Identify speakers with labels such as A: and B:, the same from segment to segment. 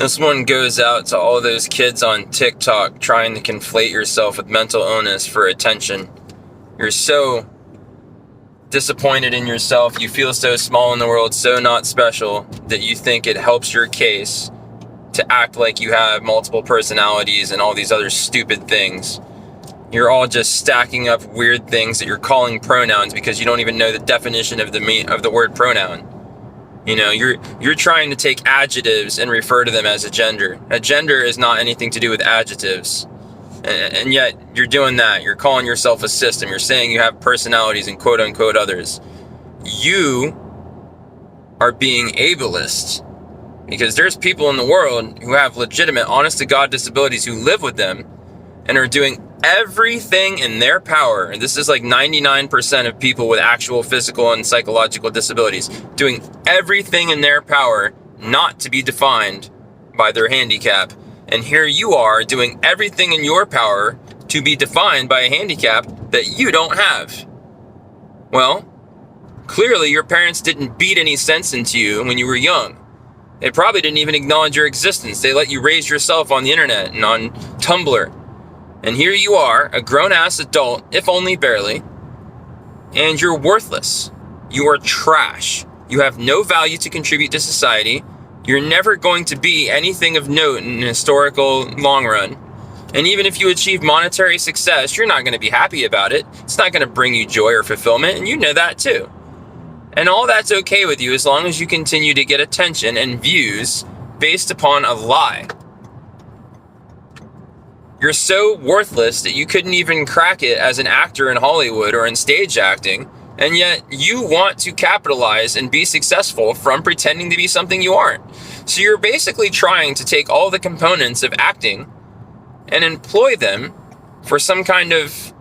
A: This one goes out to all those kids on TikTok trying to conflate yourself with mental illness for attention. You're so disappointed in yourself, you feel so small in the world, so not special, that you think it helps your case to act like you have multiple personalities and all these other stupid things. You're all just stacking up weird things that you're calling pronouns because you don't even know the definition of the word pronoun. You know, you're trying to take adjectives and refer to them as a gender. A gender is not anything to do with adjectives. And yet you're doing that. You're calling yourself a system. You're saying you have personalities and quote unquote others. You are being ableist because there's people in the world who have legitimate, honest to God disabilities who live with them and are doing everything in their power. And this is like 99% of people with actual physical and psychological disabilities, doing everything in their power not to be defined by their handicap. And here you are doing everything in your power to be defined by a handicap that you don't have. Well, clearly your parents didn't beat any sense into you when you were young. They probably didn't even acknowledge your existence. They let you raise yourself on the internet and on Tumblr. And here you are, a grown-ass adult, if only barely, and you're worthless. You are trash. You have no value to contribute to society. You're never going to be anything of note in the historical long run. And even if you achieve monetary success, you're not going to be happy about it. It's not going to bring you joy or fulfillment, and you know that too. And all that's okay with you as long as you continue to get attention and views based upon a lie. You're so worthless that you couldn't even crack it as an actor in Hollywood or in stage acting, and yet you want to capitalize and be successful from pretending to be something you aren't. So you're basically trying to take all the components of acting and employ them for some kind of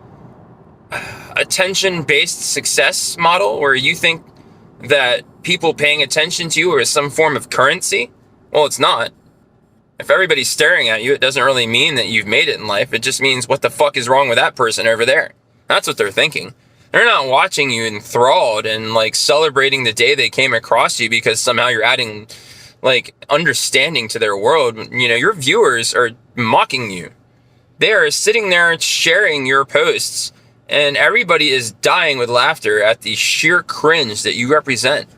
A: attention-based success model where you think that people paying attention to you is some form of currency. Well, it's not. If everybody's staring at you, it doesn't really mean that you've made it in life. It just means, what the fuck is wrong with that person over there? That's what they're thinking. They're not watching you enthralled and like celebrating the day they came across you because somehow you're adding like understanding to their world. You know, your viewers are mocking you. They are sitting there sharing your posts and everybody is dying with laughter at the sheer cringe that you represent.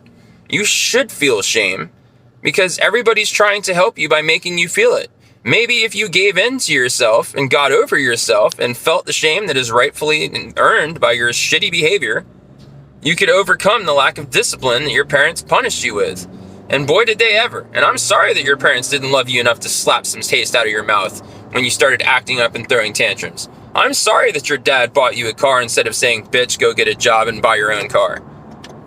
A: You should feel shame, because everybody's trying to help you by making you feel it. Maybe if you gave in to yourself and got over yourself and felt the shame that is rightfully earned by your shitty behavior, you could overcome the lack of discipline that your parents punished you with. And boy, did they ever. And I'm sorry that your parents didn't love you enough to slap some taste out of your mouth when you started acting up and throwing tantrums. I'm sorry that your dad bought you a car instead of saying, bitch, go get a job and buy your own car.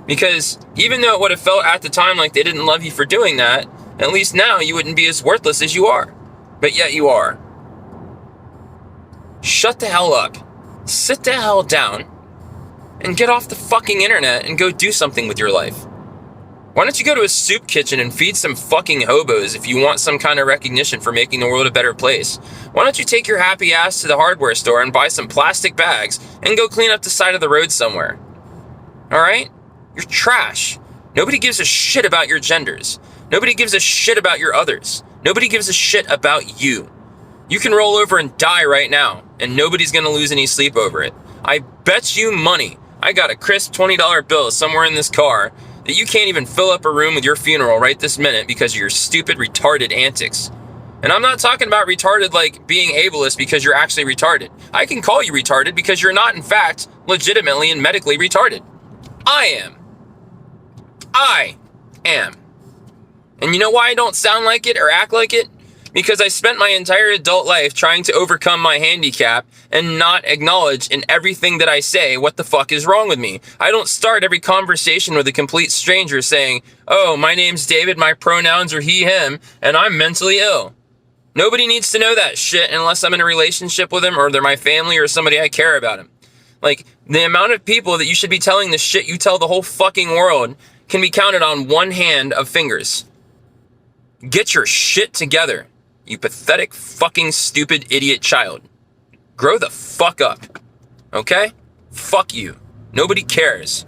A: Because even though it would have felt at the time like they didn't love you for doing that, at least now you wouldn't be as worthless as you are. But yet you are. Shut the hell up. Sit the hell down. And get off the fucking internet and go do something with your life. Why don't you go to a soup kitchen and feed some fucking hobos if you want some kind of recognition for making the world a better place? Why don't you take your happy ass to the hardware store and buy some plastic bags and go clean up the side of the road somewhere? Alright? You're trash. Nobody gives a shit about your genders. Nobody gives a shit about your others. Nobody gives a shit about you. You can roll over and die right now, and nobody's gonna lose any sleep over it. I bet you money I got a crisp $20 bill somewhere in this car that you can't even fill up a room with your funeral right this minute because of your stupid, retarded antics. And I'm not talking about retarded like being ableist because you're actually retarded. I can call you retarded because you're not, in fact, legitimately and medically retarded. I am. And you know why I don't sound like it or act like it? Because I spent my entire adult life trying to overcome my handicap and not acknowledge in everything that I say what the fuck is wrong with me. I don't start every conversation with a complete stranger saying, oh, my name's David, my pronouns are he, him, and I'm mentally ill. Nobody needs to know that shit unless I'm in a relationship with him or they're my family or somebody I care about him. Like, the amount of people that you should be telling the shit you tell the whole fucking world can be counted on one hand of fingers. Get your shit together, you pathetic, fucking, stupid, idiot child. Grow the fuck up. Okay? Fuck you. Nobody cares.